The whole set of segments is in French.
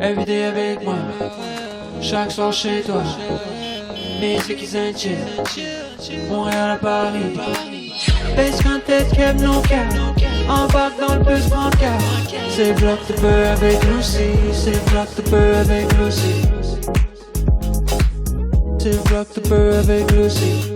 Everyday avec moi, chaque soir chez toi. Musique qui s'enchaîne, Montréal à Paris. Baisse quand tête qu'aime nos cœurs, embarque dans le bus grand cœur. C'est bloc de peu avec Lucy, c'est bloc de peu avec Lucy. C'est bloc de peu avec Lucy.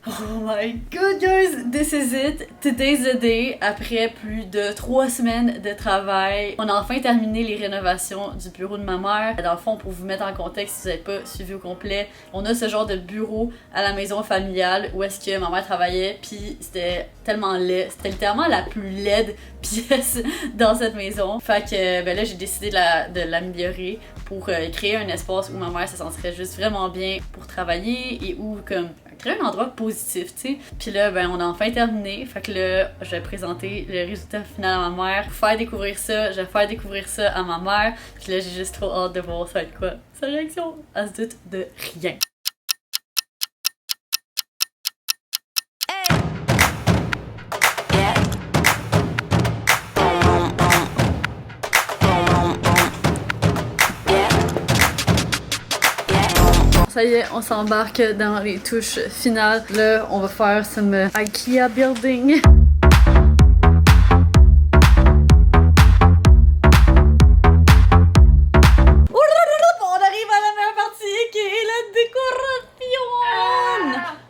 Oh my god guys, this is it. Today's the day. Après plus de 3 semaines de travail, on a enfin terminé les rénovations du bureau de ma mère. Dans le fond, pour vous mettre en contexte, si vous n'avez pas suivi au complet, on a ce genre de bureau à la maison familiale où est-ce que ma mère travaillait, puis c'était tellement laid. C'était littéralement la plus laide pièce dans cette maison. Fait que ben là, j'ai décidé de l'améliorer pour créer un espace où ma mère se sentirait juste vraiment bien pour travailler et où comme créer un endroit positif, tu sais. Puis là, ben, on a enfin terminé. Fait que là, je vais présenter le résultat final à ma mère. Pour faire découvrir ça, je vais faire découvrir ça à ma mère. Puis là, j'ai juste trop hâte de voir ça va être quoi sa réaction. Elle se doute de rien. Ça y est, on s'embarque dans les touches finales. Là, on va faire some IKEA building. On arrive à la meilleure partie qui est la décoration.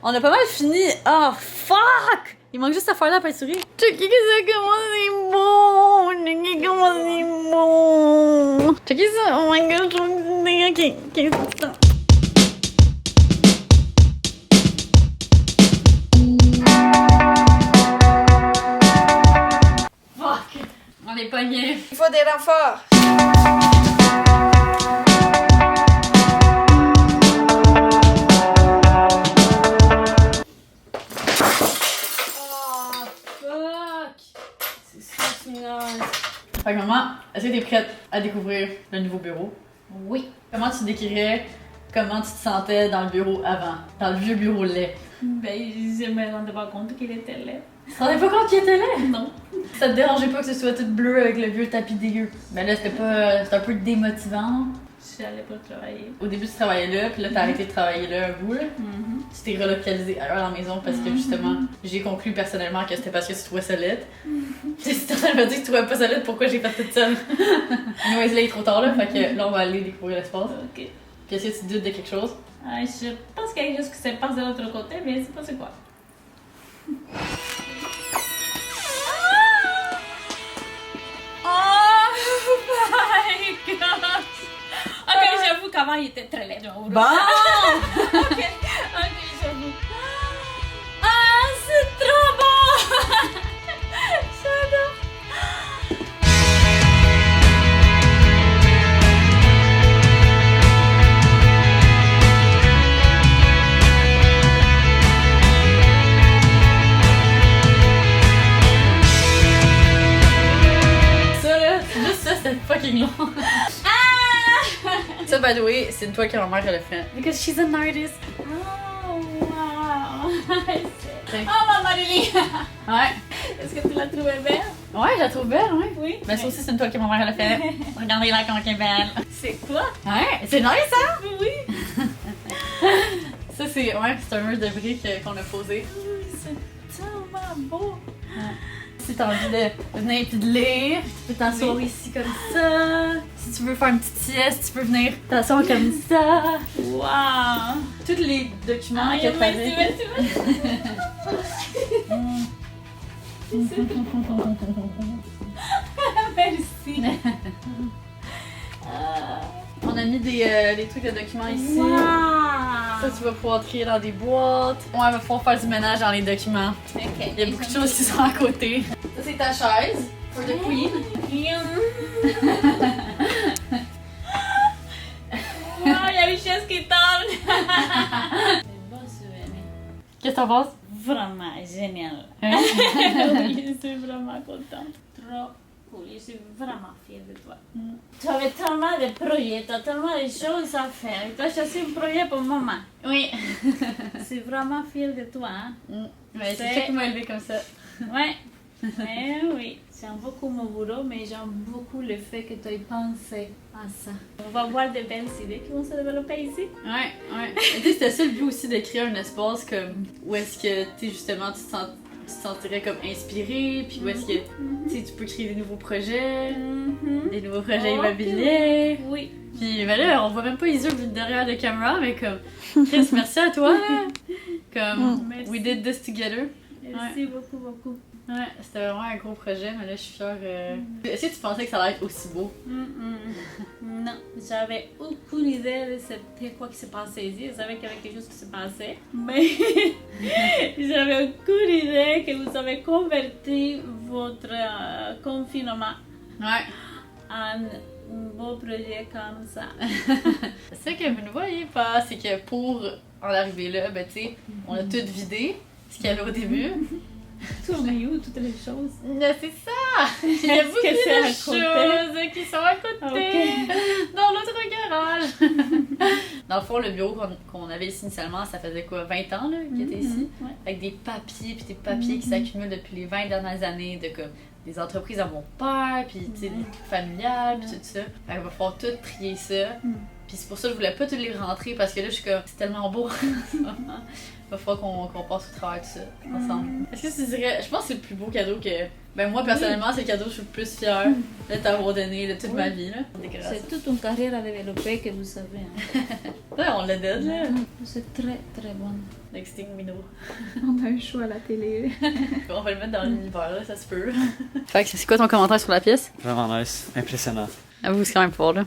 On a pas mal fini. Oh fuck! Il manque juste à faire la peinturerie. Checkez ça, comment c'est beau! Checkez comment c'est beau! Checkez ça! Oh my god, je trouve que c'est ça. On est pognés. Il faut des renforts. Oh, fuck! C'est ça qui nice. Fait que maman, est-ce que t'es prête à découvrir le nouveau bureau? Oui. Comment tu décrirais comment tu te sentais dans le bureau avant? Dans le vieux bureau laid? Ben, je me rendais pas compte qu'il était laid. Tu te rendais pas compte qu'il était laid? Non. Ça te dérangeait pas que ce soit tout bleu avec le vieux tapis dégueu? Ben là, c'était un peu démotivant. J'allais pas travailler. Au début, tu travaillais là, puis là, t'as arrêté de travailler là un bout, là. Tu t'es relocalisé ailleurs à la maison parce que justement, j'ai conclu personnellement que c'était parce que tu trouvais ça laid. Si t'es en train de me dire que tu trouvais pas ça laid, pourquoi j'ai fait toute seule? Anyways, là, il est trop tard, là, fait que là, on va aller découvrir l'espace. Ok. Puis est-ce que tu doutes de quelque chose? Je pense qu'il y a quelque chose qui se passe de l'autre côté, mais je sais pas c'est quoi. Oh my god! Ok, j'avoue qu'avant il était très laid. Bon! Ok, j'avoue. Ah, c'est trop bon! J'adore! C'est fucking long. Ça, by the way, c'est une toile que ma mère elle a fait. Because she's an artist. Oh, wow! Oh, ma Marie! Ouais. Est-ce que tu l'as trouvée belle? Ouais, je la trouve belle, ouais. Oui. Mais ça aussi, c'est une toile que ma mère elle a fait. Regardez-la comment elle est belle. C'est quoi? Ouais, c'est nice, hein? Oui! Ça, c'est un mur de briques qu'on a posé. C'est tellement beau! Ouais. Si t'as envie de venir et de lire, tu peux t'asseoir ici comme ça. Si tu veux faire une petite sieste, tu peux venir t'asseoir comme ça. Wow! Tous les documents que t'avais. Merci! On a mis des trucs de documents ici. Wow! Ça, tu vas pouvoir trier dans des boîtes. Ouais, il va falloir faire du ménage dans les documents. Ok. Il y a beaucoup de choses qui sont à côté. Ça, c'est ta chaise for the queen. Wow, il y a une chaise qui tombe! C'est bon souvenir. Qu'est-ce que t'en penses? Vraiment génial. Hein? Oui, je suis vraiment contente. Trop cool. Je suis vraiment fière de toi. Tu avais tellement de projets, tu as tellement de choses à faire. Tu as choisi un projet pour maman. Oui. Je suis vraiment fière de toi. Hein? Mais c'est ça qui m'a élevé comme ça. Ouais. Eh oui, j'aime beaucoup mon boulot, mais j'aime beaucoup le fait que tu aies pensé à ça. On va voir de belles idées qui vont se développer ici. Ouais. Tu sais, c'était ça le but aussi de créer un espace comme où est-ce que, tu sais, justement, tu te sentirais comme inspiré, puis où est-ce que, tu sais, tu peux créer des nouveaux projets, des nouveaux projets immobiliers. Oui. Puis ben là, on voit même pas les yeux derrière la caméra, mais comme, Chris, merci à toi. Comme, Merci. we did this together. Merci beaucoup. Ouais, c'était vraiment un gros projet, mais là, je suis fière. Est-ce que tu pensais que ça allait être aussi beau? Non, j'avais aucune idée de c'était quoi qui se passait ici. Je savais qu'il y avait quelque chose qui se passait, mais j'avais aucune idée que vous avez converti votre confinement Ouais. en un beau projet comme ça. C'est ça que vous ne voyez pas, c'est que pour en arriver là, ben tu sais, on a tout vidé, ce qu'il y avait au début. Tout est où, toutes les choses? C'est ça! Il y a Est-ce beaucoup que c'est de à choses qui sont à côté, dans l'autre garage. Dans le fond, le bureau qu'on avait ici initialement, ça faisait quoi, 20 ans là, qu'il était ici? Ouais. Avec des papiers, puis des papiers qui s'accumulent depuis les 20 dernières années, de comme des entreprises à mon père, puis tu sais, des trucs familiales, puis tout ça. Fait qu'il va falloir tout trier ça. Puis c'est pour ça que je voulais pas tous les rentrer, parce que là, je suis comme, c'est tellement beau. Il va falloir qu'on passe au travers de ça ensemble. Est-ce que tu dirais, je pense que c'est le plus beau cadeau que. Ben moi personnellement, c'est le cadeau que je suis le plus fière de t'avoir donné de toute ma vie. Là. C'est toute une carrière à développer que vous savez. Hein. Ouais, on l'a dead là. C'est très très bon. Nexting Mino. On a un show à la télé. On va le mettre dans l'univers là, ça se peut. Fait que c'est quoi ton commentaire sur la pièce? Vraiment nice, impressionnant. Avoue, c'est quand même fort là.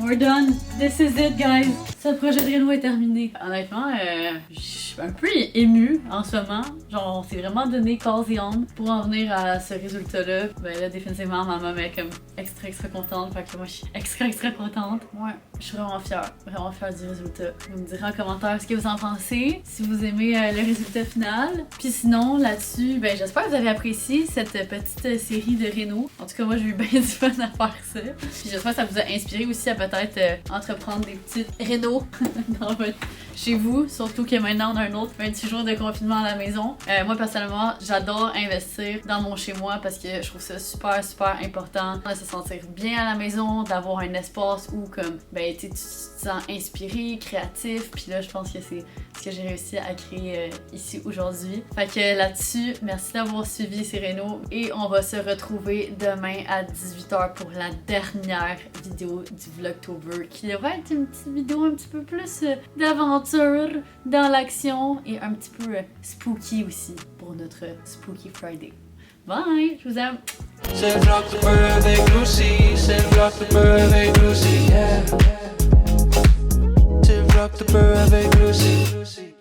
We're done. This is it, guys. Ce projet de réno est terminé. Honnêtement, je suis un peu émue en ce moment. Genre, on s'est vraiment donné corps et âme pour en venir à ce résultat-là. Ben là, définitivement, ma maman est comme extra contente. Fait que moi, je suis extra contente. Ouais, je suis vraiment fière du résultat. Vous me direz en commentaire ce que vous en pensez, si vous aimez le résultat final. Puis sinon, là-dessus, ben j'espère que vous avez apprécié cette petite série de réno. En tout cas, moi, j'ai eu bien du fun à faire ça. Puis j'espère que ça vous a inspiré aussi à peut-être entreprendre des petites rénos chez vous, surtout que maintenant on a un autre 26 jours de confinement à la maison. Moi personnellement, j'adore investir dans mon chez moi parce que je trouve ça super important de se sentir bien à la maison, d'avoir un espace où comme ben tu te sens inspiré, créatif, puis là je pense que c'est ce que j'ai réussi à créer ici aujourd'hui. Fait que là-dessus, merci d'avoir suivi ces rénos et on va se retrouver demain à 18h pour la dernière vidéo du Vlogtober qui va être une petite vidéo un petit peu plus d'aventure dans l'action et un petit peu spooky aussi pour notre Spooky Friday. Bye, je vous aime. C'est Vlogtober avec Lucy, c'est Vlogtober avec Lucy, yeah. C'est Vlogtober avec Lucy.